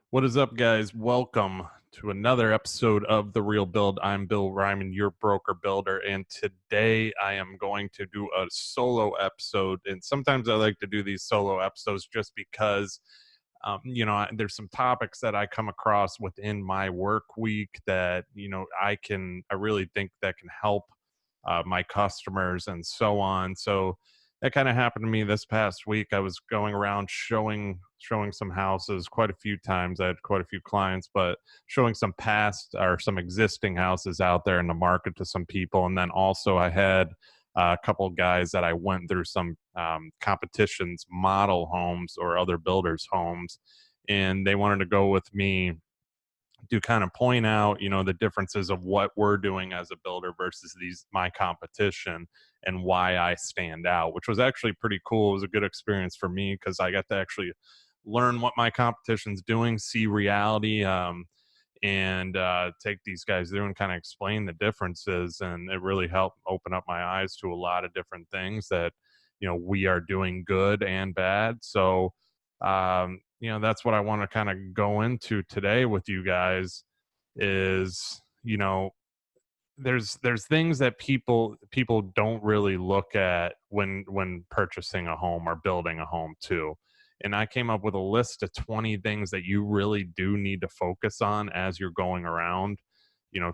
What is up, guys? Welcome to another episode of The Real Build. I'm Bill Ryman, your broker builder, and today I am going to do a solo episode. And sometimes I like to do these solo episodes just because, there's some topics that I come across within my work week that I really think that can help my customers and so on. So that kind of happened to me this past week. I was going around showing some houses quite a few times. I had quite a few clients, but showing some past or some existing houses out there in the market to some people. And then also I had a couple of guys that I went through some competitions, model homes or other builders' homes, and they wanted to go with me to kind of point out, the differences of what we're doing as a builder versus my competition and why I stand out, which was actually pretty cool. It was a good experience for me because I got to actually learn what my competition's doing, see reality, and take these guys through and kind of explain the differences. And it really helped open up my eyes to a lot of different things that, we are doing good and bad. So, that's what I want to kind of go into today with you guys is, there's things that people don't really look at when purchasing a home or building a home too. And I came up with a list of 20 things that you really do need to focus on as you're going around,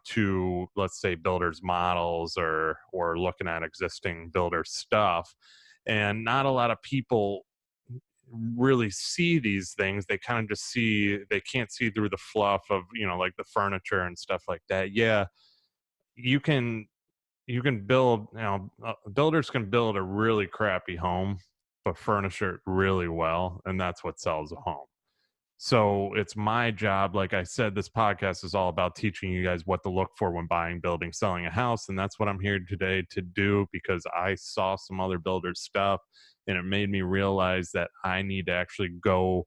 to, let's say, builders models or looking at existing builder stuff. And not a lot of people really see these things. They kind of just they can't see through the fluff of, like the furniture and stuff like that. Yeah, you can build, builders can build a really crappy home but furnish it really well, and that's what sells a home. So it's my job, like I said, this podcast is all about teaching you guys what to look for when buying, building, selling a house. And that's what I'm here today to do, because I saw some other builders stuff and it made me realize that I need to actually go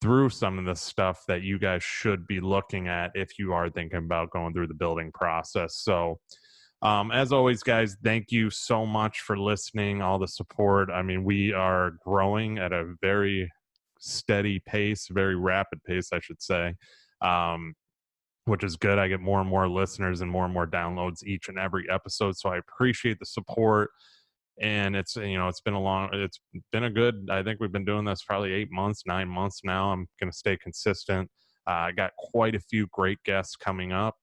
through some of the stuff that you guys should be looking at if you are thinking about going through the building process. So as always, guys, thank you so much for listening, all the support. I mean, we are growing at a very steady pace, very rapid pace, I should say, um, which is good. I get more and more listeners and more downloads each and every episode. So I appreciate the support. And it's been a good, I think we've been doing this probably 8 months, 9 months now. I'm going to stay consistent. I got quite a few great guests coming up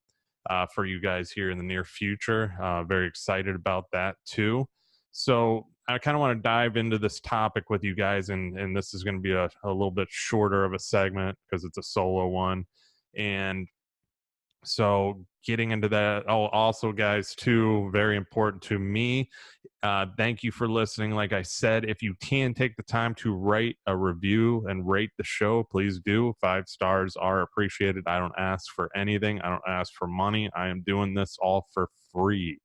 for you guys here in the near future. Very excited about that too. So I kind of want to dive into this topic with you guys, and this is going to be a little bit shorter of a segment because it's a solo one. And so getting into that, oh, also, guys, too, very important to me. Thank you for listening. Like I said, if you can take the time to write a review and rate the show, please do. 5 stars are appreciated. I don't ask for anything. I don't ask for money. I am doing this all for free.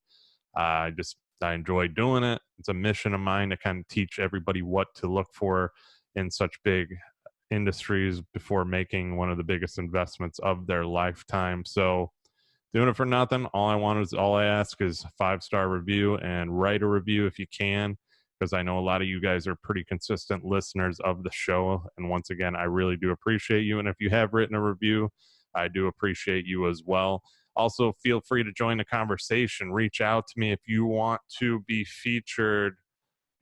I enjoy doing it. It's a mission of mine to kind of teach everybody what to look for in such big industries before making one of the biggest investments of their lifetime. So doing it for nothing. All I ask is a 5-star review, and write a review if you can, because I know a lot of you guys are pretty consistent listeners of the show. And once again, I really do appreciate you. And if you have written a review, I do appreciate you as well. Also, feel free to join the conversation. Reach out to me if you want to be featured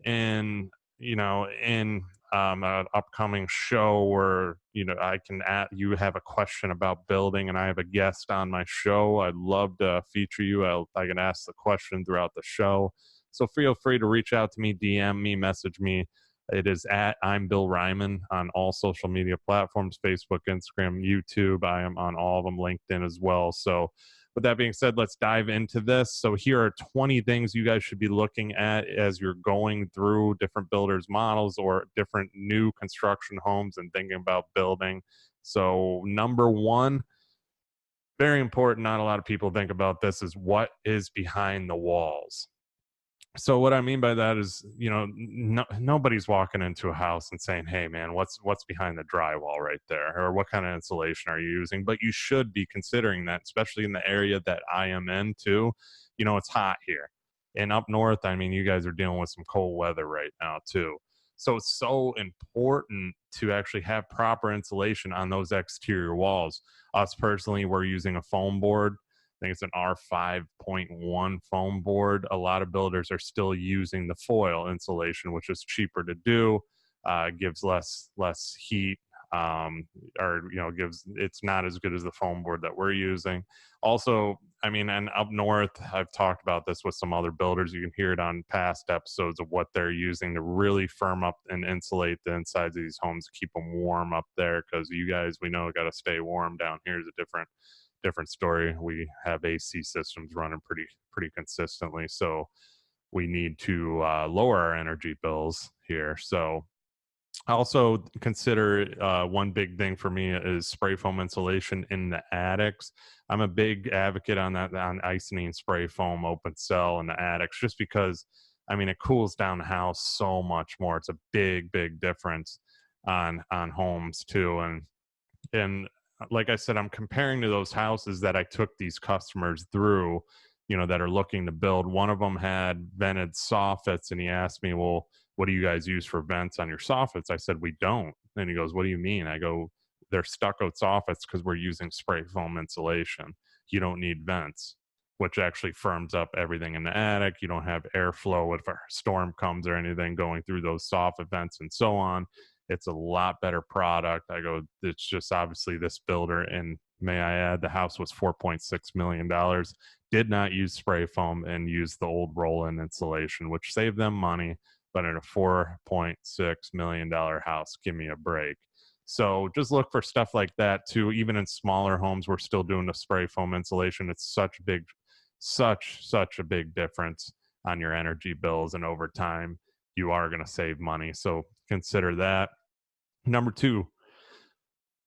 in an upcoming show where I can you have a question about building and I have a guest on my show. I'd love to feature you. I can ask the question throughout the show. So feel free to reach out to me, DM me, message me. It is at I'm Bill Ryman on all social media platforms: Facebook, Instagram, YouTube. I am on all of them, LinkedIn as well. So with that being said, let's dive into this. So here are 20 things you guys should be looking at as you're going through different builders models or different new construction homes and thinking about building. So number one, very important, not a lot of people think about this, is what is behind the walls. So what I mean by that is, nobody's walking into a house and saying, "Hey, man, what's behind the drywall right there?" or "What kind of insulation are you using?" But you should be considering that, especially in the area that I am in too. It's hot here, and up north, I mean, you guys are dealing with some cold weather right now too. So it's so important to actually have proper insulation on those exterior walls. Us personally, we're using a foam board. I think it's an R5.1 foam board. A lot of builders are still using the foil insulation, which is cheaper to do, gives less heat, or gives, it's not as good as the foam board that we're using. Also, I mean, and up north, I've talked about this with some other builders. You can hear it on past episodes of what they're using to really firm up and insulate the insides of these homes, keep them warm up there. Because you guys, we know, got to stay warm. Down here is a different story. We have AC systems running pretty consistently, so we need to lower our energy bills here. So also consider, one big thing for me is spray foam insulation in the attics. I'm a big advocate on that, on isonine spray foam open cell in the attics, just because, I mean, it cools down the house so much more. It's a big difference on homes too. And like I said, I'm comparing to those houses that I took these customers through, that are looking to build. One of them had vented soffits, and he asked me, well, what do you guys use for vents on your soffits? I said, we don't. And he goes, what do you mean? I go, they're stucco soffits because we're using spray foam insulation. You don't need vents, which actually firms up everything in the attic. You don't have airflow if a storm comes or anything going through those soffit vents and so on. It's a lot better product. I go, it's just obviously this builder, and may I add, the house was $4.6 million, did not use spray foam and used the old roll-in insulation, which saved them money. But in a $4.6 million house, give me a break. So just look for stuff like that too. Even in smaller homes, we're still doing the spray foam insulation. It's such a big difference on your energy bills, and over time, you are going to save money. So consider that. Number two,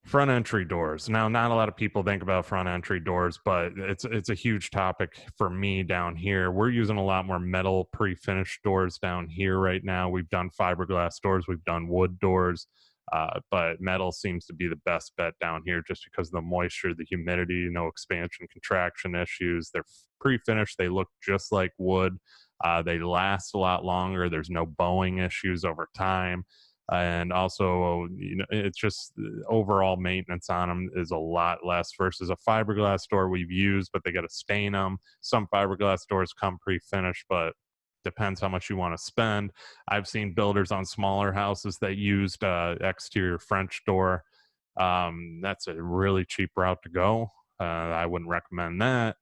front entry doors. Now, not a lot of people think about front entry doors, but it's a huge topic for me down here. We're using a lot more metal pre-finished doors down here right now. We've done fiberglass doors, we've done wood doors, but metal seems to be the best bet down here, just because of the moisture, the humidity, no expansion contraction issues. They're pre-finished, they look just like wood. They last a lot longer. There's no bowing issues over time. And also, it's just overall maintenance on them is a lot less versus a fiberglass door we've used, but they got to stain them. Some fiberglass doors come pre-finished, but depends how much you want to spend. I've seen builders on smaller houses that used exterior French door. That's a really cheap route to go. I wouldn't recommend that.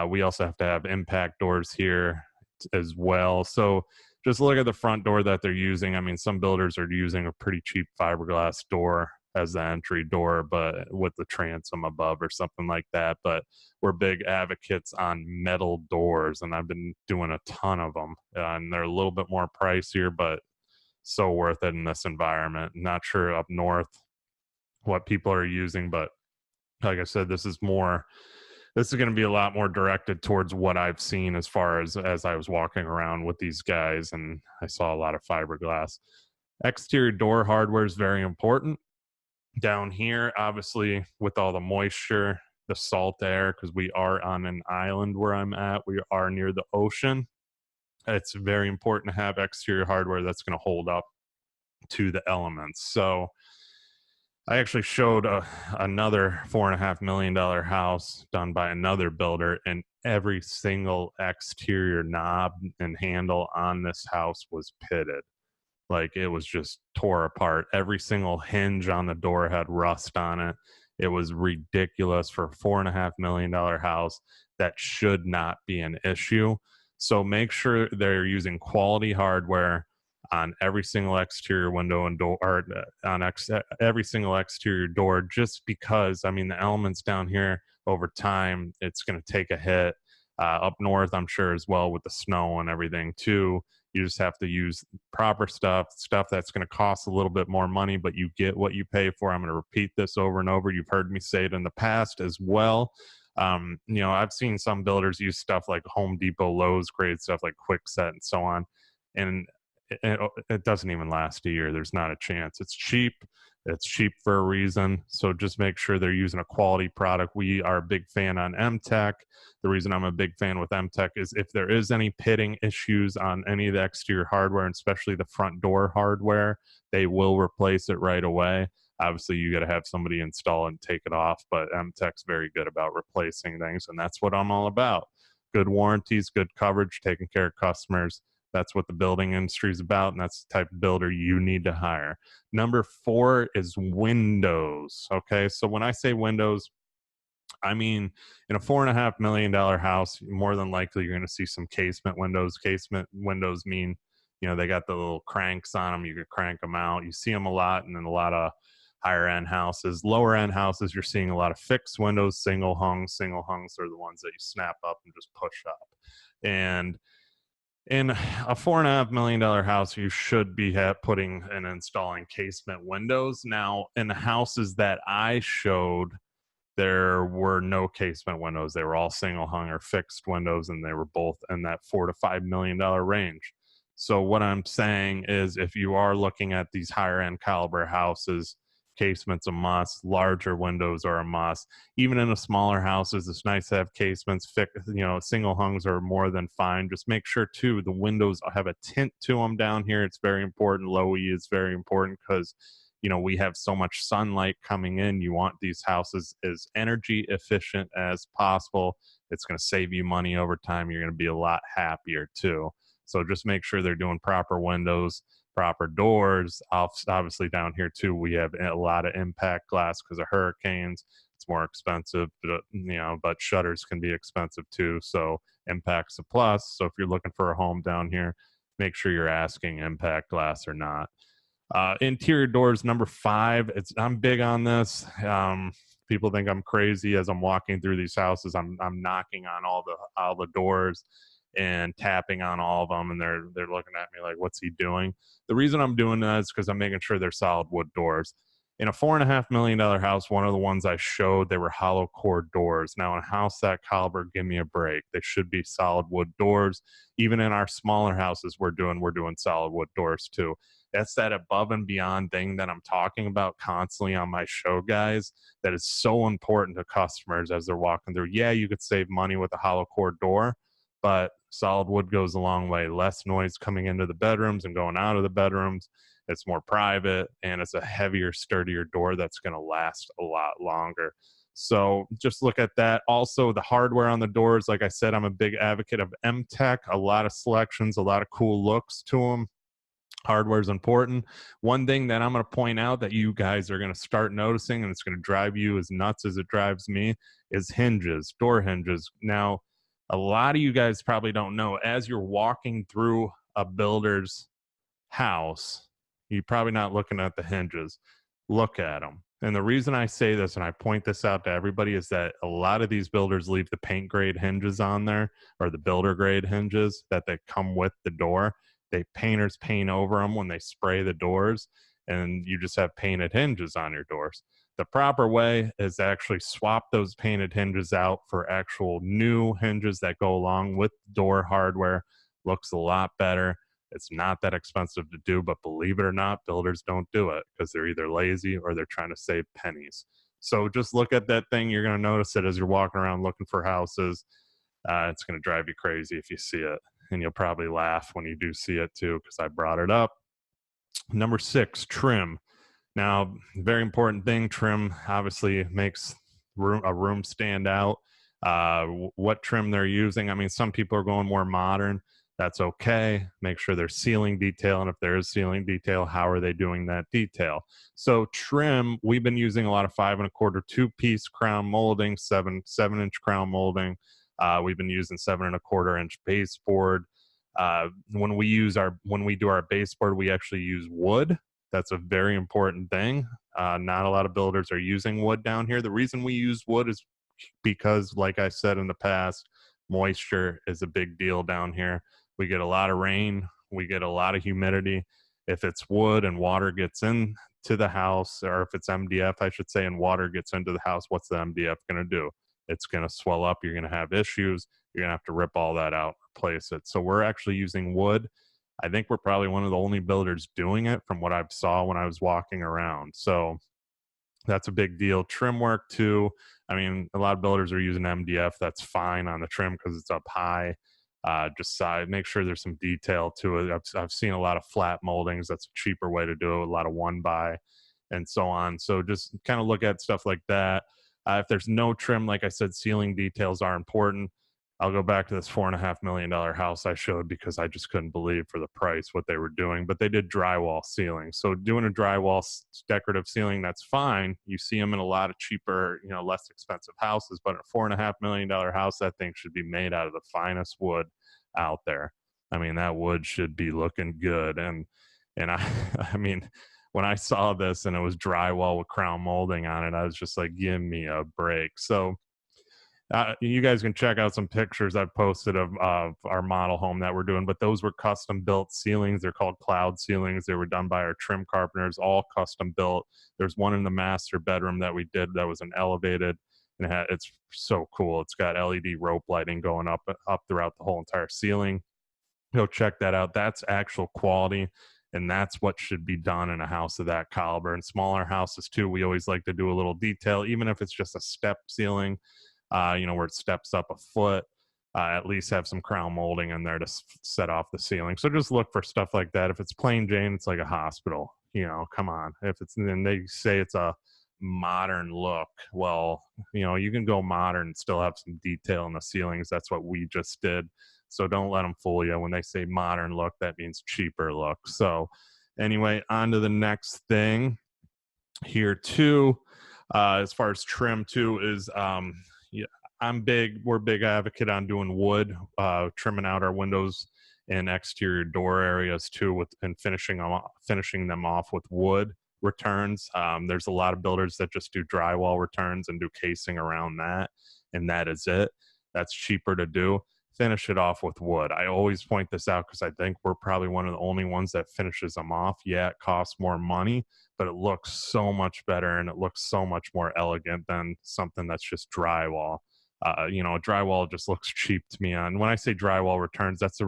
We also have to have impact doors here as well. So just look at the front door that they're using. I mean, some builders are using a pretty cheap fiberglass door as the entry door, but with the transom above or something like that. But we're big advocates on metal doors, and I've been doing a ton of them. And they're a little bit more pricier, but so worth it in this environment. Not sure up north what people are using, but like I said, this is going to be a lot more directed towards what I've seen as far as I was walking around with these guys, and I saw a lot of fiberglass. Exterior door hardware is very important down here, obviously, with all the moisture, the salt air, because we are on an island where I'm at. We are near the ocean. It's very important to have exterior hardware that's going to hold up to the elements. So I actually showed another $4.5 million house done by another builder, and every single exterior knob and handle on this house was pitted. Like, it was just tore apart. Every single hinge on the door had rust on it. It was ridiculous for a $4.5 million house. That should not be an issue. So make sure they're using quality hardware on every single exterior window and door, or on every single exterior door, just because, I mean, the elements down here over time, it's going to take a hit. Up north, I'm sure as well, with the snow and everything too. You just have to use proper stuff that's going to cost a little bit more money, but you get what you pay for. I'm going to repeat this over and over. You've heard me say it in the past as well. I've seen some builders use stuff like Home Depot, Lowe's grade stuff like Quickset and so on, and it doesn't even last a year. There's not a chance. It's cheap, It's cheap for a reason. So just make sure they're using a quality product. We are a big fan on MTech. The reason I'm a big fan with MTech is if there is any pitting issues on any of the exterior hardware, and especially the front door hardware, they will replace it right away. Obviously, you got to have somebody install and take it off, but MTech's very good about replacing things, and that's what I'm all about. Good warranties, good coverage, taking care of customers. That's what the building industry is about, and that's the type of builder you need to hire. Number 4 is windows. Okay, so when I say windows, I mean, in a $4.5 million house, more than likely you're going to see some casement windows. Casement windows mean, they got the little cranks on them. You could crank them out. You see them a lot, and in a lot of higher end houses. Lower end houses, you're seeing a lot of fixed windows, single hung. Single hungs are the ones that you snap up and just push up. And in a $4.5 million house, you should be putting and installing casement windows. Now, in the houses that I showed, there were no casement windows. They were all single hung or fixed windows, and they were both in that $4 to $5 million range. So what I'm saying is, if you are looking at these higher end caliber houses, casements a must. Larger windows are a must. Even in the smaller houses, it's nice to have casements. Single hungs are more than fine. Just make sure too the windows have a tint to them down here. It's very important. Low E is very important because we have so much sunlight coming in. You want these houses as energy efficient as possible. It's going to save you money over time. You're going to be a lot happier too. So just make sure they're doing proper windows, proper doors. Obviously down here too, we have a lot of impact glass because of hurricanes. It's more expensive, but shutters can be expensive too. So impact's a plus. So if you're looking for a home down here, make sure you're asking impact glass or not. Interior doors, number 5. I'm big on this. People think I'm crazy as I'm walking through these houses. I'm knocking on all the doors and tapping on all of them, and they're looking at me like, "What's he doing?" The reason I'm doing that is because I'm making sure they're solid wood doors. In a $4.5 million house, one of the ones I showed, they were hollow core doors. Now, in a house that caliber, give me a break. They should be solid wood doors. Even in our smaller houses, we're doing solid wood doors too. That's that above and beyond thing that I'm talking about constantly on my show, guys, that is so important to customers as they're walking through. Yeah, you could save money with a hollow core door, but solid wood goes a long way. Less noise coming into the bedrooms and going out of the bedrooms. It's more private, and it's a heavier, sturdier door that's going to last a lot longer. So just look at that. Also, the hardware on the doors, like I said, I'm a big advocate of MTech. A lot of selections, a lot of cool looks to them. Hardware is important. One thing that I'm going to point out that you guys are going to start noticing, and it's going to drive you as nuts as it drives me, is hinges, door hinges. Now, a lot of you guys probably don't know, as you're walking through a builder's house, you're probably not looking at the hinges. Look at them. And the reason I say this, and I point this out to everybody, is that a lot of these builders leave the paint grade hinges on there, or the builder grade hinges that they come with the door. Painters paint over them when they spray the doors, and you just have painted hinges on your doors. The proper way is to actually swap those painted hinges out for actual new hinges that go along with door hardware. Looks a lot better. It's not that expensive to do, but believe it or not, builders don't do it because they're either lazy or they're trying to save pennies. So just look at that thing. You're going to notice it as you're walking around looking for houses. It's going to drive you crazy if you see it. And you'll probably laugh when you do see it too, because I brought it up. Number 6, trim. Now, very important thing. Trim obviously makes a room stand out. What trim they're using. I mean, some people are going more modern. That's okay. Make sure there's ceiling detail. And if there is ceiling detail, how are they doing that detail? So trim, we've been using a lot of 5 1/4 2-piece crown molding, 7-inch crown molding. We've been using 7 1/4 inch baseboard. When we do our baseboard, we actually use wood. That's a very important thing. Not a lot of builders are using wood down here. The reason we use wood is because, like I said in the past, moisture is a big deal down here. We get a lot of rain. We get a lot of humidity. If it's wood and water gets into the house, or if it's MDF, I should say, and water gets into the house, what's the MDF going to do? It's going to swell up. You're going to have issues. You're going to have to rip all that out, replace it. So we're actually using wood. I think we're probably one of the only builders doing it from what I saw when I was walking around. So that's a big deal. Trim work too. I mean, a lot of builders are using MDF. That's fine on the trim because it's up high. Just side, make sure there's some detail to it. I've seen a lot of flat moldings. That's a cheaper way to do it. A lot of one by, and so on. So just kind of look at stuff like that. If there's no trim, like I said, ceiling details are important. I'll go back to this $4.5 million house I showed because I just couldn't believe for the price what they were doing. But they did drywall ceiling. So doing a drywall decorative ceiling, that's fine. You see them in a lot of cheaper, less expensive houses. But a $4.5 million house, that thing should be made out of the finest wood out there. I mean, that wood should be looking good. And I, I mean, when I saw this and it was drywall with crown molding on it, I was just like, give me a break. So you guys can check out some pictures I've posted of our model home that we're doing, but those were custom built ceilings. They're called cloud ceilings. They were done by our trim carpenters, all custom built. There's one in the master bedroom that we did that was an elevated, and it's so cool. It's got LED rope lighting going up throughout the whole entire ceiling. Go check that out. That's actual quality, and that's what should be done in a house of that caliber. And smaller houses too, we always like to do a little detail, even if it's just a step ceiling. Where it steps up a foot, at least have some crown molding in there to set off the ceiling. So just look for stuff like that. If it's plain Jane, it's like a hospital, come on. If it's, and they say it's a modern look, well, you can go modern and still have some detail in the ceilings. That's what we just did. So don't let them fool you. When they say modern look, that means cheaper look. So anyway, on to the next thing here too. As far as trim too is, yeah, we're big advocate on doing wood, trimming out our windows and exterior door areas too, and finishing them off with wood returns. There's a lot of builders that just do drywall returns and do casing around that, and that is it. That's cheaper to do. Finish it off with wood. I always point this out because I think we're probably one of the only ones that finishes them off. Yeah, it costs more money, but it looks so much better and it looks so much more elegant than something that's just drywall. Drywall just looks cheap to me. And when I say drywall returns, that's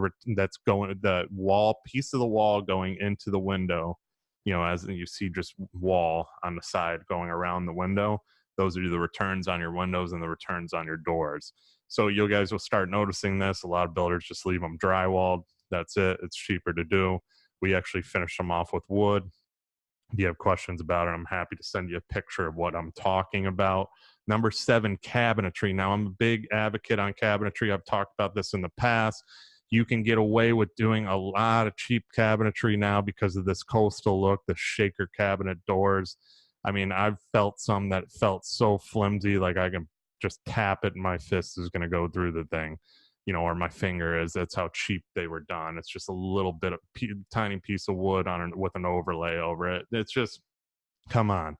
going the wall piece of the wall going into the window. As you see, just wall on the side going around the window. Those are the returns on your windows and the returns on your doors. So you guys will start noticing this. A lot of builders just leave them drywalled. That's it. It's cheaper to do. We actually finish them off with wood. If you have questions about it, I'm happy to send you a picture of what I'm talking about. Number 7, cabinetry. Now, I'm a big advocate on cabinetry. I've talked about this in the past. You can get away with doing a lot of cheap cabinetry now because of this coastal look, the shaker cabinet doors. I mean, I've felt some that felt so flimsy, like I can just tap it and my fist is going to go through the thing, or my finger is. That's how cheap they were done. It's just a little bit of tiny piece of wood with an overlay over it. It's just, come on.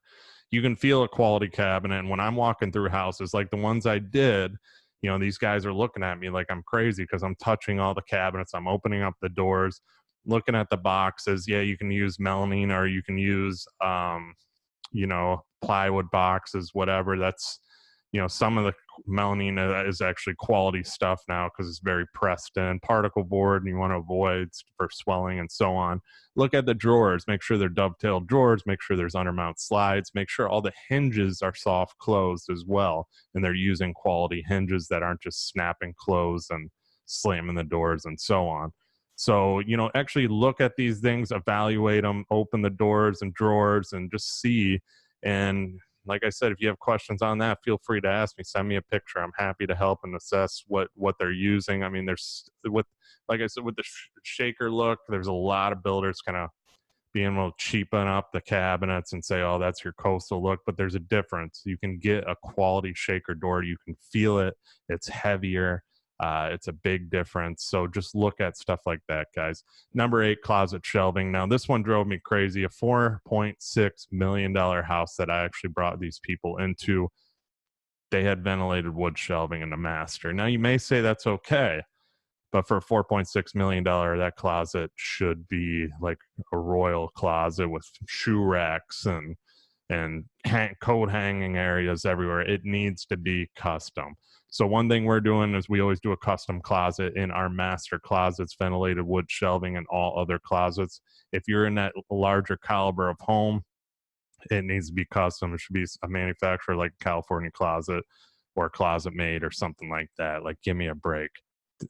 You can feel a quality cabinet. And when I'm walking through houses like the ones I did, these guys are looking at me like I'm crazy because I'm touching all the cabinets. I'm opening up the doors, looking at the boxes. Yeah, you can use melamine or you can use, plywood boxes, whatever. That's, some of the melamine is actually quality stuff now because it's very pressed in, particle board, and you want to avoid for swelling and so on. Look at the drawers. Make sure they're dovetailed drawers. Make sure there's undermount slides. Make sure all the hinges are soft closed as well, and they're using quality hinges that aren't just snapping closed and slamming the doors and so on. So, actually look at these things, evaluate them, open the doors and drawers and just see. And like I said, if you have questions on that, feel free to ask me. Send me a picture. I'm happy to help and assess what they're using. I mean, like I said, with the shaker look, there's a lot of builders kind of being able to cheapen up the cabinets and say, oh, that's your coastal look. But there's a difference. You can get a quality shaker door. You can feel it. It's heavier. It's a big difference. So just look at stuff like that, guys. Number 8, closet shelving. Now, this one drove me crazy. A $4.6 million house that I actually brought these people into. They had ventilated wood shelving in the master. Now, you may say that's okay, but for a $4.6 million, that closet should be like a royal closet with shoe racks and and coat hanging areas everywhere. It needs to be custom. So one thing we're doing is we always do a custom closet in our master closets, ventilated wood shelving, and all other closets. If you're in that larger caliber of home, it needs to be custom. It should be a manufacturer like California Closet or Closet Made or something like that. Like, give me a break.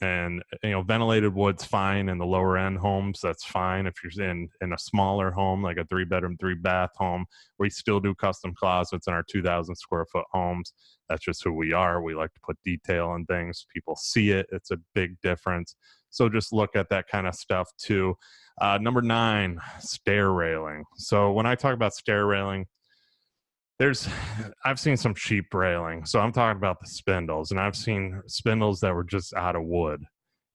And ventilated wood's fine in the lower end homes. That's fine. If you're in a smaller home, like a 3-bedroom, 3-bath home, we still do custom closets in our 2,000 square foot homes. That's just who we are. We like to put detail in things. People see it. It's a big difference. So just look at that kind of stuff too. Number 9, stair railing. So when I talk about stair railing, I've seen some cheap railing. So I'm talking about the spindles, and I've seen spindles that were just out of wood,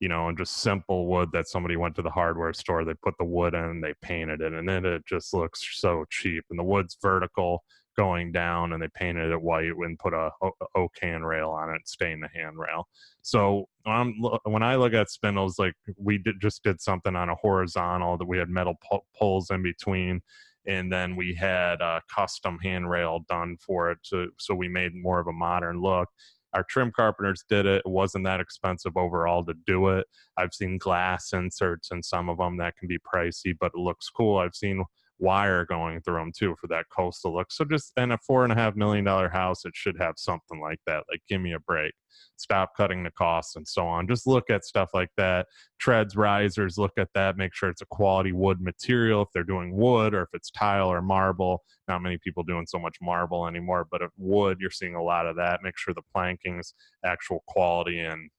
and just simple wood that somebody went to the hardware store, they put the wood in, they painted it, and then it just looks so cheap. And the wood's vertical going down, and they painted it white and put a oak handrail on it, stain the handrail. So when I look at spindles, like we just did something on a horizontal that we had metal poles in between, and then we had a custom handrail done for it, so we made more of a modern look. Our trim carpenters did it. It wasn't that expensive overall to do it. I've seen glass inserts in some of them that can be pricey, but it looks cool. I've seen wire going through them too for that coastal look. So just in a $4.5 million house, it should have something like that. Like, give me a break. Stop cutting the costs and so on. Just look at stuff like that. Treads, risers, look at that. Make sure it's a quality wood material. If they're doing wood, or if it's tile or marble, not many people doing so much marble anymore, but if wood, you're seeing a lot of that. Make sure the planking's actual quality. And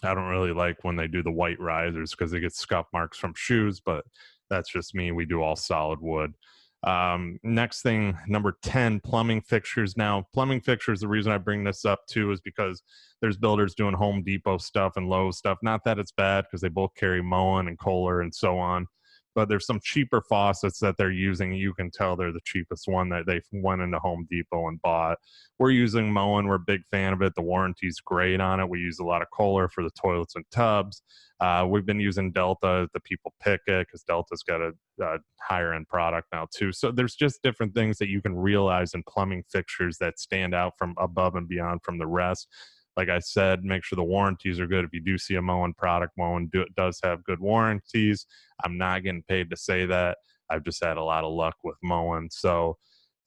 I don't really like when they do the white risers because they get scuff marks from shoes, but that's just me. We do all solid wood. Next thing, number 10, plumbing fixtures. Now, plumbing fixtures, the reason I bring this up too is because there's builders doing Home Depot stuff and Lowe's stuff. Not that it's bad, because they both carry Moen and Kohler and so on. But there's some cheaper faucets that they're using. You can tell they're the cheapest one that they went into Home Depot and bought. We're using Moen. We're a big fan of it. The warranty's great on it. We use a lot of Kohler for the toilets and tubs. We've been using Delta. The people pick it because Delta's got a higher end product now too. So there's just different things that you can realize in plumbing fixtures that stand out from above and beyond from the rest. Like I said, make sure the warranties are good. If you do see a Moen product, Moen does have good warranties. I'm not getting paid to say that. I've just had a lot of luck with Moen. So,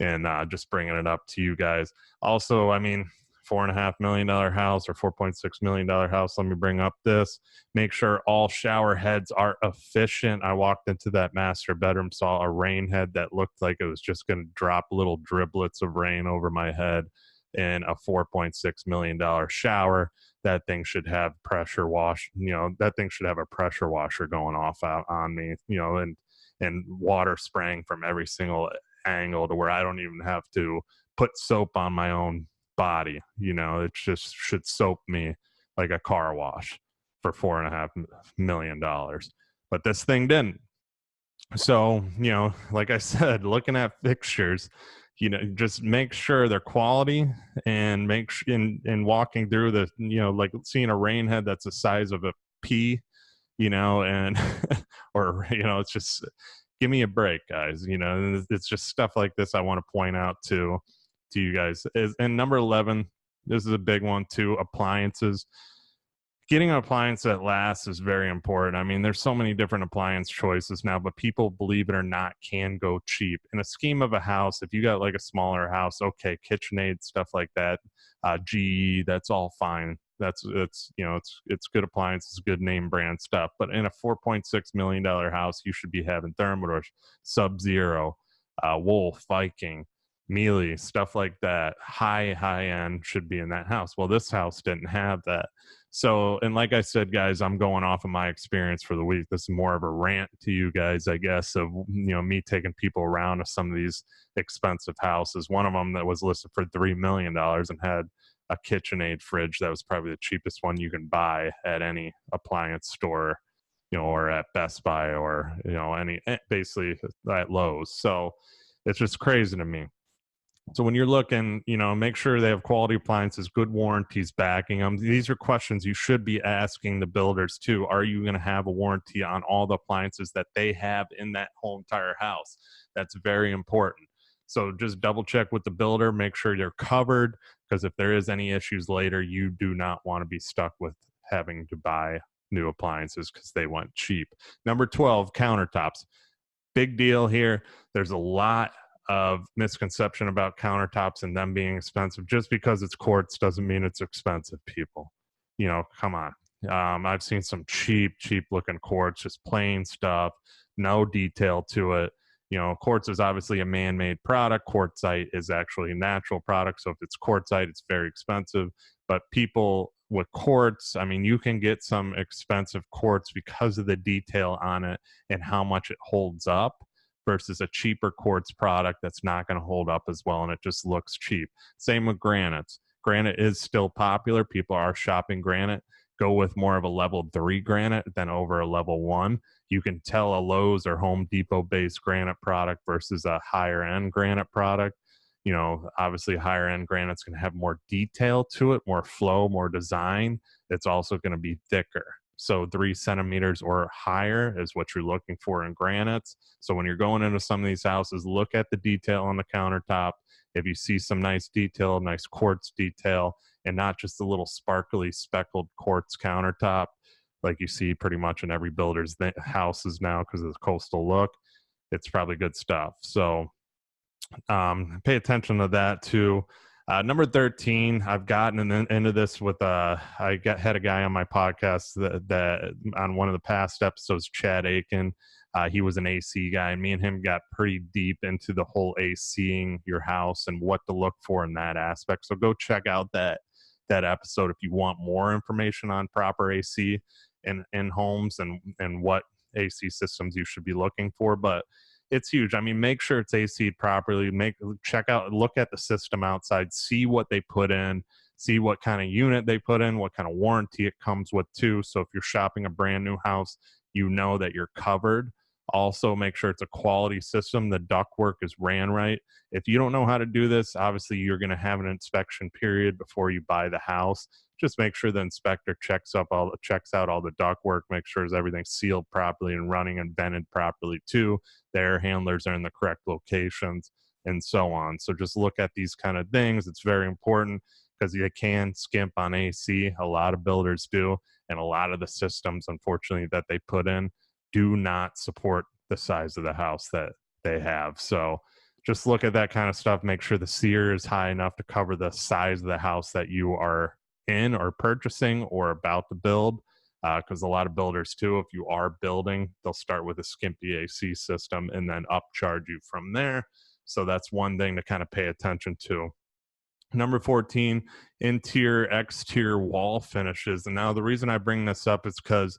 and just bringing it up to you guys. Also, I mean, $4.5 million house or $4.6 million house. Let me bring up this. Make sure all shower heads are efficient. I walked into that master bedroom, saw a rain head that looked like it was just going to drop little driblets of rain over my head. In a $4.6 million shower, that thing should have pressure wash. That thing should have a pressure washer going off out on me. And water spraying from every single angle to where I don't even have to put soap on my own body. It just should soap me like a car wash for $4.5 million. But this thing didn't. So, like I said, looking at fixtures, just make sure they're quality, and make sure in walking through the, like seeing a rain head that's the size of a pea, and or, it's just, give me a break, guys. It's just stuff like this I want to point out to you guys. And number 11, this is a big one too, appliances. Getting an appliance that lasts is very important. I mean, there's so many different appliance choices now, but people, believe it or not, can go cheap. In a scheme of a house, if you got like a smaller house, okay, KitchenAid, stuff like that, GE, that's all fine. It's good appliances, good name brand stuff. But in a $4.6 million house, you should be having Thermador, Sub-Zero, Wolf, Viking, Miele, stuff like that. High end should be in that house. Well, this house didn't have that. So, and like I said, guys, I'm going off of my experience for the week. This is more of a rant to you guys, I guess, of, me taking people around to some of these expensive houses. One of them that was listed for $3 million and had a KitchenAid fridge that was probably the cheapest one you can buy at any appliance store, or at Best Buy, or, basically at Lowe's. So it's just crazy to me. So when you're looking, make sure they have quality appliances, good warranties backing them. These are questions you should be asking the builders too. Are you going to have a warranty on all the appliances that they have in that whole entire house? That's very important. So just double check with the builder, make sure you're covered, because if there is any issues later, you do not want to be stuck with having to buy new appliances because they went cheap. Number 12, countertops. Big deal here. There's a lot of misconception about countertops and them being expensive. Just because it's quartz doesn't mean it's expensive, people. Come on. I've seen some cheap looking quartz, just plain stuff, no detail to it. Quartz is obviously a man-made product. Quartzite is actually a natural product. So if it's quartzite, it's very expensive. But people with quartz, I mean, you can get some expensive quartz because of the detail on it and how much it holds up versus a cheaper quartz product that's not going to hold up as well and it just looks cheap. Same with granites. Granite is still popular. People are shopping granite. Go with more of a level 3 granite than over a level 1. You can tell a Lowe's or Home Depot based granite product versus a higher end granite product. Obviously higher end granite's going to have more detail to it, more flow, more design. It's also going to be thicker. So 3 centimeters or higher is what you're looking for in granites. So when you're going into some of these houses, look at the detail on the countertop. If you see some nice detail, nice quartz detail, and not just the little sparkly speckled quartz countertop like you see pretty much in every builder's houses now because of the coastal look, it's probably good stuff. So pay attention to that too. Number 13, I've gotten into this with had a guy on my podcast that on one of the past episodes, Chad Aiken. He was an AC guy, and me and him got pretty deep into the whole ACing your house and what to look for in that aspect. So go check out that episode if you want more information on proper AC in homes and what AC systems you should be looking for. But it's huge. I mean, make sure it's AC'd properly. Look at the system outside, see what they put in, see what kind of unit they put in, what kind of warranty it comes with too. So if you're shopping a brand new house, you know that you're covered. Also, make sure it's a quality system. The ductwork is ran right. If you don't know how to do this, obviously you're going to have an inspection period before you buy the house. Just make sure the inspector checks out all the ductwork, make sure everything's sealed properly and running and vented properly too. The air handlers are in the correct locations and so on. So just look at these kind of things. It's very important because you can skimp on AC. A lot of builders do, and a lot of the systems, unfortunately, that they put in do not support the size of the house that they have. So just look at that kind of stuff. Make sure the SEER is high enough to cover the size of the house that you are in or purchasing or about to build. Because a lot of builders too, if you are building, they'll start with a skimpy AC system and then upcharge you from there. So that's one thing to kind of pay attention to. Number 14, interior, exterior wall finishes. And now the reason I bring this up is because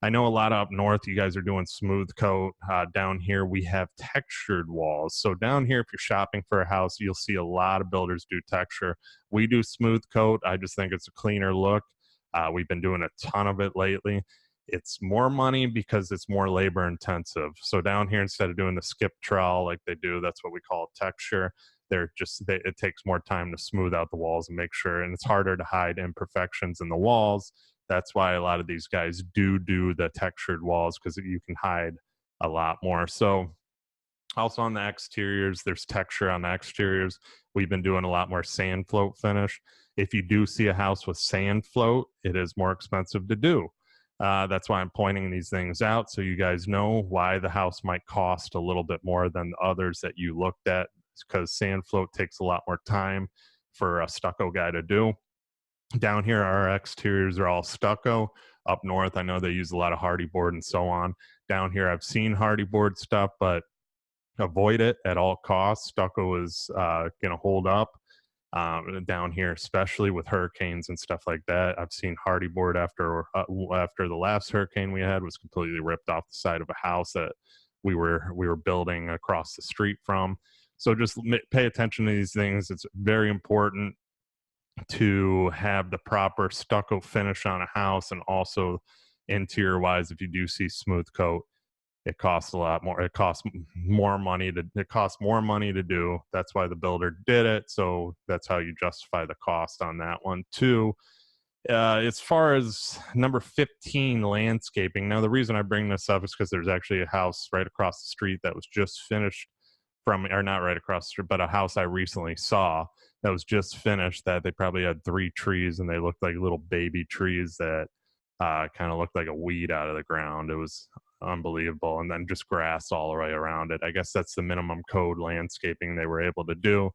I know a lot up north, you guys are doing smooth coat. Down here, we have textured walls. So down here, if you're shopping for a house, you'll see a lot of builders do texture. We do smooth coat. I just think it's a cleaner look. We've been doing a ton of it lately. It's more money because it's more labor intensive. So down here, instead of doing the skip trowel like they do, that's what we call texture. It takes more time to smooth out the walls and make sure, and it's harder to hide imperfections in the walls. That's why a lot of these guys do the textured walls, because you can hide a lot more. So also on the exteriors, there's texture on the exteriors. We've been doing a lot more sand float finish. If you do see a house with sand float, it is more expensive to do. That's why I'm pointing these things out so you guys know why the house might cost a little bit more than the others that you looked at. It's because sand float takes a lot more time for a stucco guy to do. Down here, our exteriors are all stucco. Up north, I know they use a lot of hardy board and so on. Down here, I've seen hardy board stuff, but avoid it at all costs. Stucco is going to hold up down here, especially with hurricanes and stuff like that. I've seen hardy board after the last hurricane we had was completely ripped off the side of a house that we were building across the street from. So just pay attention to these things. It's very important to have the proper stucco finish on a house, and also interior wise, if you do see smooth coat, it costs a lot more. It costs more money to do. That's why the builder did it. So that's how you justify the cost on that one too. As far as number 15, landscaping. Now, the reason I bring this up is because there's actually a house right across the street that was just finished from, or not right across the street, but a house I recently saw that was just finished, that they probably had 3 trees and they looked like little baby trees that kind of looked like a weed out of the ground. It was unbelievable. And then just grass all the way around it. I guess that's the minimum code landscaping they were able to do.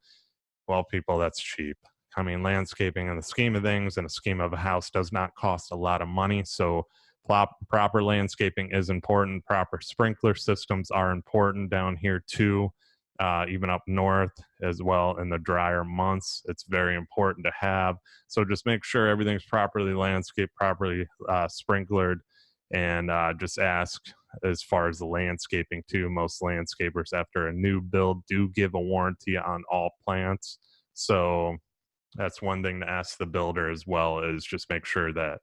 Well, people, that's cheap. I mean, landscaping in the scheme of things, in a scheme of a house, does not cost a lot of money. So proper landscaping is important. Proper sprinkler systems are important down here too, even up north as well in the drier months. It's very important to have. So just make sure everything's properly landscaped, properly sprinklered, and just ask as far as the landscaping too. Most landscapers after a new build do give a warranty on all plants. So that's one thing to ask the builder as well, is just make sure that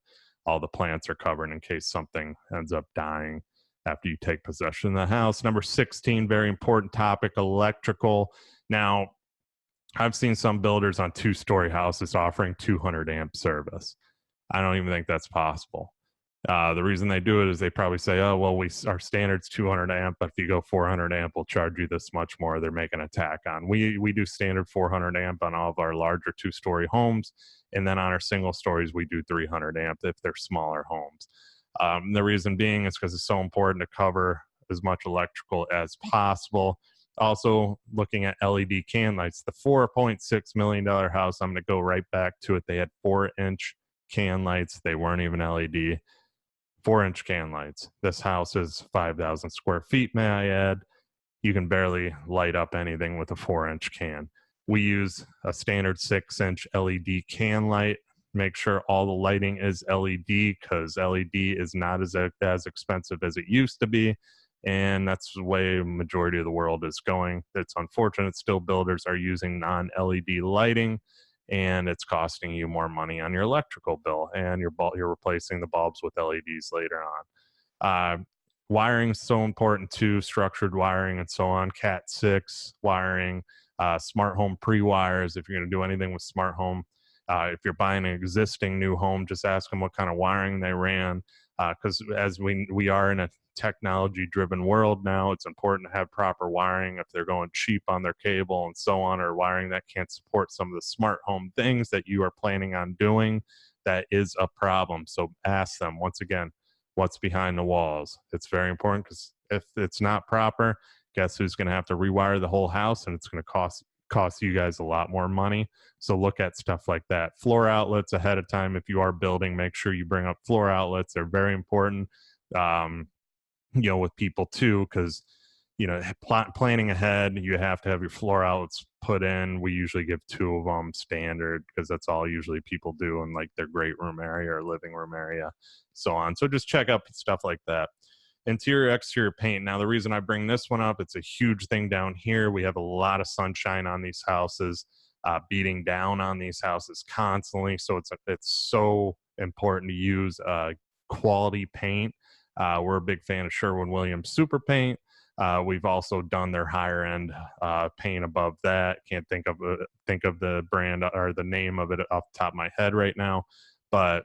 all the plants are covered in case something ends up dying after you take possession of the house. Number 16, very important topic, electrical. Now, I've seen some builders on 2-story houses offering 200 amp service. I don't even think that's possible. The reason they do it is they probably say, oh, well, our standard's 200 amp, but if you go 400 amp, we'll charge you this much more. They're making a tack on. We do standard 400 amp on all of our larger 2-story homes. And then on our single stories, we do 300 amp if they're smaller homes. The reason being is because it's so important to cover as much electrical as possible. Also, looking at LED can lights, the $4.6 million house, I'm going to go right back to it. They had 4-inch can lights. They weren't even LED. 4-inch can lights. This house is 5,000 square feet, may I add. You can barely light up anything with a 4-inch can. We use a standard 6-inch LED can light. Make sure all the lighting is LED, because LED is not as expensive as it used to be. And that's the way the majority of the world is going. It's unfortunate still builders are using non-LED lighting, and it's costing you more money on your electrical bill, and you're replacing the bulbs with LEDs later on. Wiring is so important too, structured wiring and so on, Cat 6 wiring, smart home pre-wires. If you're going to do anything with smart home, if you're buying an existing new home, just ask them what kind of wiring they ran, because as we are in a technology driven world now, it's important to have proper wiring if they're going cheap on their cable and so on, or wiring that can't support some of the smart home things that you are planning on doing. That is a problem. So ask them, once again, what's behind the walls. It's very important, because if it's not proper, guess who's going to have to rewire the whole house, and it's going to cost you guys a lot more money. So look at stuff like that. Floor outlets ahead of time. If you are building, make sure you bring up floor outlets. They're very important. With people too, because planning ahead, you have to have your floor outlets put in. We usually give 2 of them standard, because that's all usually people do in like their great room area or living room area, so on. So just check up stuff like that. Interior exterior paint. Now, the reason I bring this one up, it's a huge thing down here. We have a lot of sunshine on these houses, beating down on these houses constantly, so it's so important to use quality paint. We're a big fan of Sherwin-Williams Super Paint. We've also done their higher end paint above that. Can't think of the brand or the name of it off the top of my head right now, but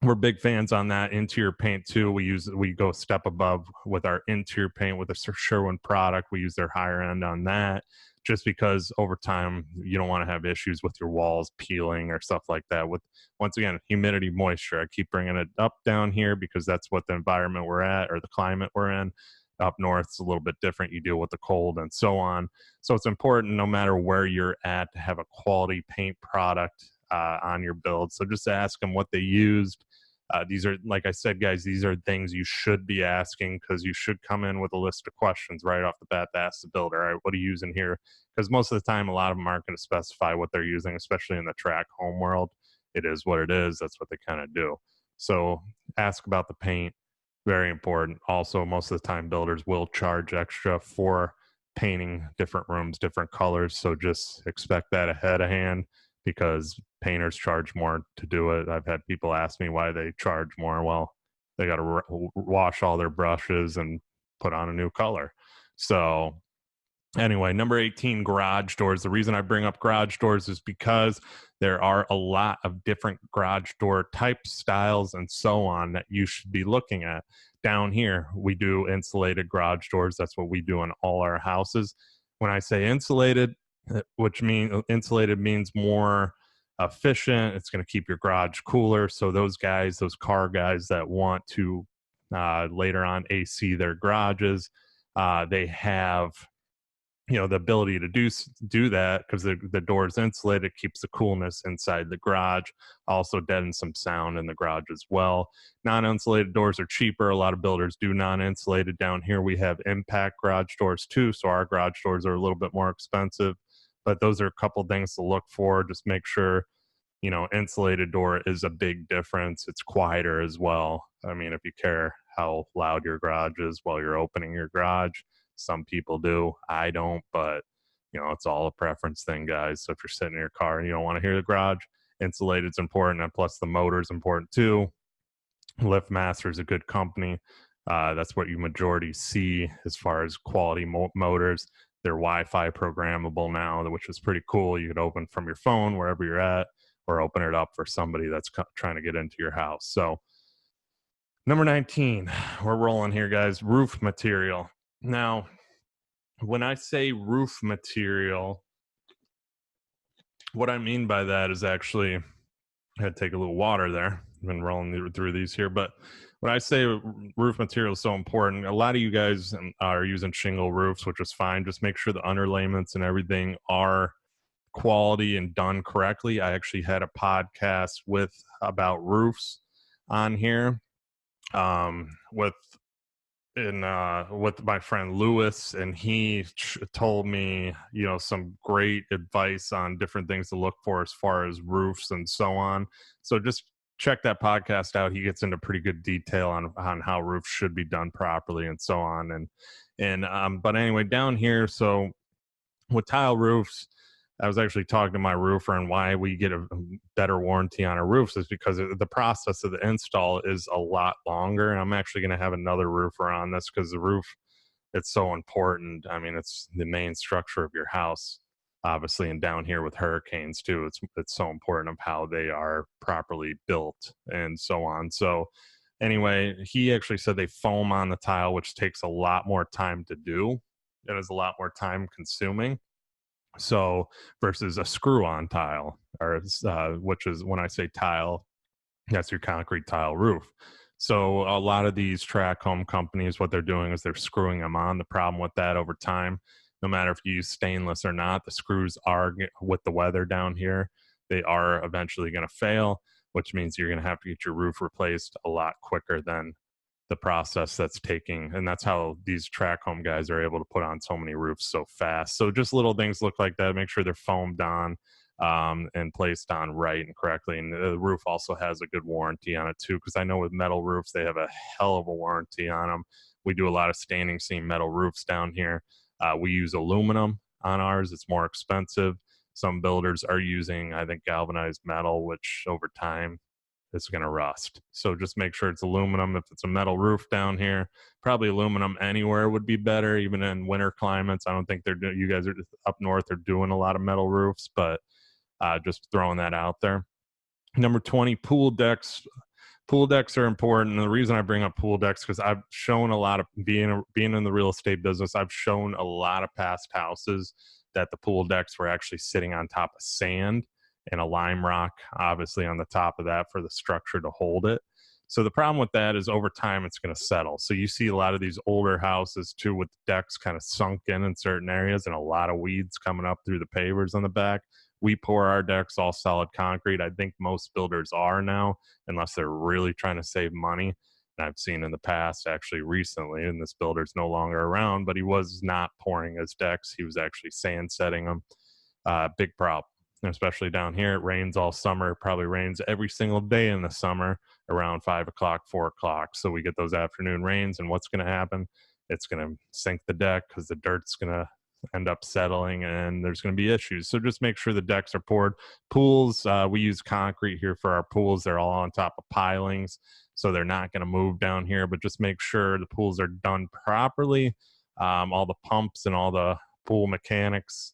we're big fans on that. Interior paint too. We go a step above with our interior paint with a Sherwin product. We use their higher end on that, just because over time you don't want to have issues with your walls peeling or stuff like that. With, once again, humidity, moisture. I keep bringing it up down here because that's what the environment we're at, or the climate we're in. Up north, it's a little bit different. You deal with the cold and so on. So it's important, no matter where you're at, to have a quality paint product on your build. So just ask them what they used. These are, like I said, guys, these are things you should be asking, because you should come in with a list of questions right off the bat to ask the builder. All right, what are you using here? Because most of the time, a lot of them aren't going to specify what they're using, especially in the track home world. It is what it is. That's what they kind of do. So ask about the paint. Very important. Also, most of the time, builders will charge extra for painting different rooms, different colors. So just expect that ahead of hand, because painters charge more to do it. I've had people ask me why they charge more. Well, they got to wash all their brushes and put on a new color. So anyway, number 18, garage doors. The reason I bring up garage doors is because there are a lot of different garage door types, styles, and so on that you should be looking at. Down here, we do insulated garage doors. That's what we do in all our houses. When I say insulated, which means insulated means more efficient, it's going to keep your garage cooler. So those guys, those car guys that want to later on AC their garages, they have the ability to do that because the door is insulated. It keeps the coolness inside the garage, also deadens some sound in the garage as well. Non-insulated doors are cheaper. A lot of builders do non-insulated. Down here we have impact garage doors too, so our garage doors are a little bit more expensive, but those are a couple things to look for. Just make sure insulated door is a big difference. It's quieter as well. I mean, if you care how loud your garage is while you're opening your garage, some people do. I don't, but it's all a preference thing, guys. So if you're sitting in your car and you don't want to hear the garage, insulated is important, and plus the motor is important too. LiftMaster is a good company. That's what you majority see as far as quality motors. They're Wi-Fi programmable now, which is pretty cool. You could open from your phone wherever you're at, or open it up for somebody that's trying to get into your house. So number 19, we're rolling here, guys. Roof material. Now, when I say roof material, what I mean by that is actually, I had to take a little water there. I've been rolling through these here, but when I say roof material is so important, a lot of you guys are using shingle roofs, which is fine. Just make sure the underlayments and everything are quality and done correctly. I actually had a podcast about roofs on here with my friend Lewis, and he told me some great advice on different things to look for as far as roofs and so on. So just check that podcast out. He gets into pretty good detail on how roofs should be done properly and so on. But anyway, down here, so with tile roofs, I was actually talking to my roofer, and why we get a better warranty on our roofs is because the process of the install is a lot longer. And I'm actually going to have another roofer on this because the roof, it's so important. I mean, it's the main structure of your house, obviously, and down here with hurricanes too. It's so important of how they are properly built and so on. So anyway, he actually said they foam on the tile, which takes a lot more time to do. It is a lot more time consuming. So versus a screw-on tile, or which is, when I say tile, that's your concrete tile roof. So a lot of these track home companies, what they're doing is they're screwing them on. The problem with that over time, no matter if you use stainless or not, the screws are, with the weather down here, they are eventually going to fail, which means you're going to have to get your roof replaced a lot quicker than the process that's taking. And that's how these track home guys are able to put on so many roofs so fast. So just little things look like that. Make sure they're foamed on and placed on right and correctly. And the roof also has a good warranty on it too, because I know with metal roofs, they have a hell of a warranty on them. We do a lot of standing seam metal roofs down here. We use aluminum on ours. It's more expensive. Some builders are using, I think, galvanized metal, which over time it's going to rust. So just make sure it's aluminum. If it's a metal roof down here, probably aluminum anywhere would be better, even in winter climates. I don't think you guys are up north are doing a lot of metal roofs, but just throwing that out there. Number 20, pool decks. Pool decks are important. And the reason I bring up pool decks, because I've shown a lot of being in the real estate business, I've shown a lot of past houses that the pool decks were actually sitting on top of sand and a lime rock, obviously, on the top of that for the structure to hold it. So the problem with that is over time, it's going to settle. So you see a lot of these older houses too, with decks kind of sunk in certain areas and a lot of weeds coming up through the pavers on the back. We pour our decks all solid concrete. I think most builders are now, unless they're really trying to save money. And I've seen in the past, actually recently, and this builder's no longer around, but he was not pouring his decks. He was actually sand setting them. Big problem. Especially down here, it rains all summer. It probably rains every single day in the summer around 5 o'clock, 4 o'clock. So we get those afternoon rains, and what's going to happen? It's going to sink the deck because the dirt's going to end up settling, and there's going to be issues. So just make sure the decks are poured. Pools, we use concrete here for our pools. They're all on top of pilings, so they're not going to move down here, but just make sure the pools are done properly. All the pumps and all the pool mechanicals,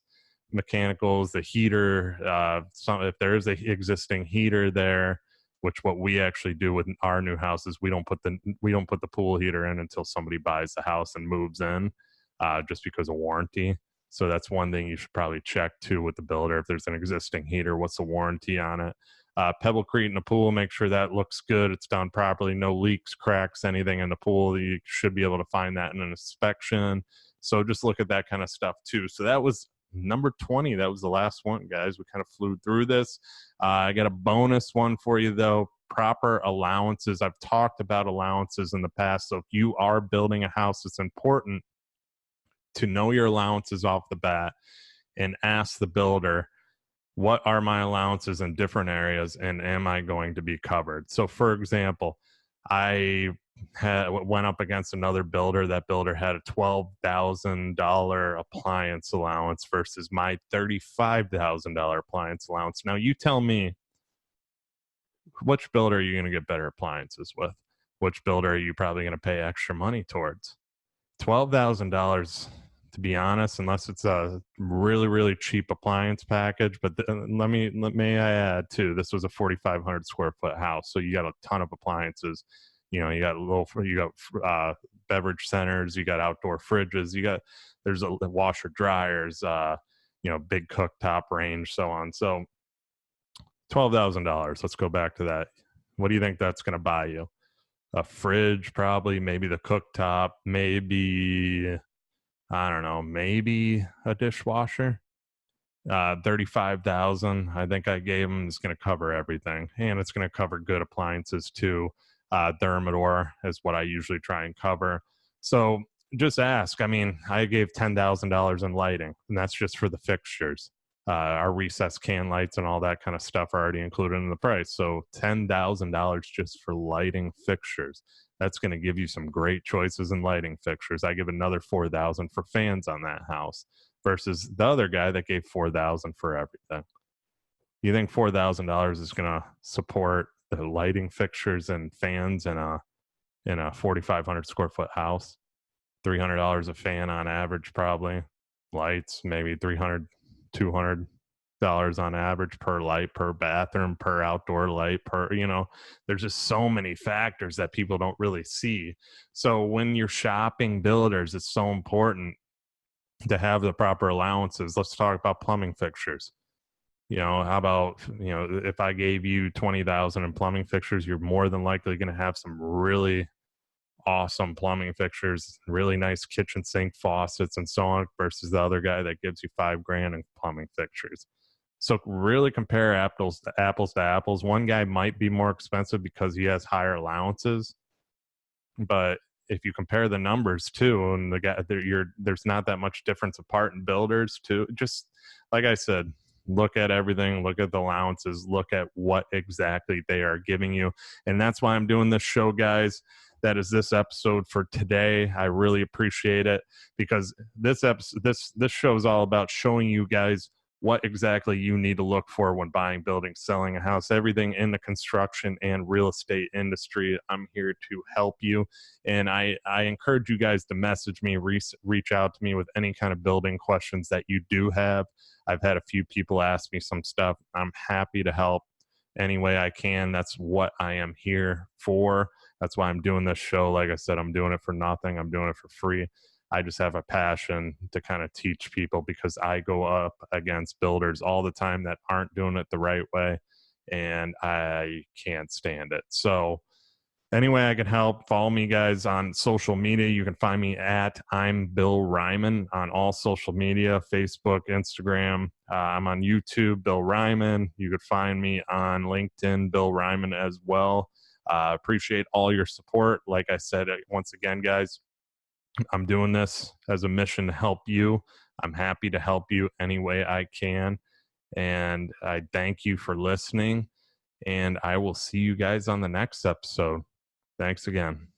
the heater, if there is a existing heater there, which what we actually do with our new houses, we don't put the pool heater in until somebody buys the house and moves in, just because of warranty. So that's one thing you should probably check too with the builder. If there's an existing heater, what's the warranty on it? Pebblecrete in the pool, make sure that looks good. It's done properly. No leaks, cracks, anything in the pool. You should be able to find that in an inspection. So just look at that kind of stuff too. So that was number 20. That was the last one, guys. We kind of flew through this. I got a bonus one for you, though. Proper allowances. I've talked about allowances in the past. So if you are building a house, it's important to know your allowances off the bat and ask the builder, what are my allowances in different areas and am I going to be covered? So for example, I went up against another builder. That builder had a $12,000 appliance allowance versus my $35,000 appliance allowance. Now you tell me, which builder are you going to get better appliances with? Which builder are you probably going to pay extra money towards? $12,000, to be honest, unless it's a really, really cheap appliance package. But may I add too, this was a 4,500 square foot house, so you got a ton of appliances. You know, you got beverage centers, you got outdoor fridges, there's a washer dryers, big cooktop range, so on. So $12,000. Let's go back to that. What do you think that's going to buy you? A fridge, probably, maybe the cooktop, maybe, I don't know, maybe a dishwasher. 35,000, I think I gave them, is going to cover everything, and it's going to cover good appliances too. Thermador is what I usually try and cover. So just ask. I mean, I gave $10,000 in lighting, and that's just for the fixtures. Our recessed can lights and all that kind of stuff are already included in the price. So $10,000 just for lighting fixtures. That's going to give you some great choices in lighting fixtures. I give another $4,000 for fans on that house versus the other guy that gave $4,000 for everything. You think $4,000 is going to support the lighting fixtures and fans in a 4,500 square foot house? $300 a fan on average, probably. Lights, maybe $300, $200 on average per light, per bathroom, per outdoor light, there's just so many factors that people don't really see. So when you're shopping builders, it's so important to have the proper allowances. Let's talk about plumbing fixtures. How about, if I gave you 20,000 in plumbing fixtures, you're more than likely going to have some really awesome plumbing fixtures, really nice kitchen sink faucets and so on, versus the other guy that gives you $5,000 in plumbing fixtures. So really compare apples to apples. One guy might be more expensive because he has higher allowances, but if you compare the numbers too, and there's not that much difference apart in builders too. Just like I said, look at everything, look at the allowances, look at what exactly they are giving you. And that's why I'm doing this show, guys. That is this episode for today. I really appreciate it, because this show is all about showing you guys what exactly you need to look for when buying, building, selling a house, everything in the construction and real estate industry. I'm here to help you. And I encourage you guys to message me, reach out to me with any kind of building questions that you do have. I've had a few people ask me some stuff. I'm happy to help any way I can. That's what I am here for. That's why I'm doing this show. Like I said, I'm doing it for nothing. I'm doing it for free. I just have a passion to kind of teach people, because I go up against builders all the time that aren't doing it the right way, and I can't stand it. So any way I can help, follow me, guys, on social media. You can find me at I'm Bill Ryman on all social media, Facebook, Instagram. I'm on YouTube, Bill Ryman. You could find me on LinkedIn, Bill Ryman, as well. Appreciate all your support. Like I said, once again, guys, I'm doing this as a mission to help you. I'm happy to help you any way I can. And I thank you for listening. And I will see you guys on the next episode. Thanks again.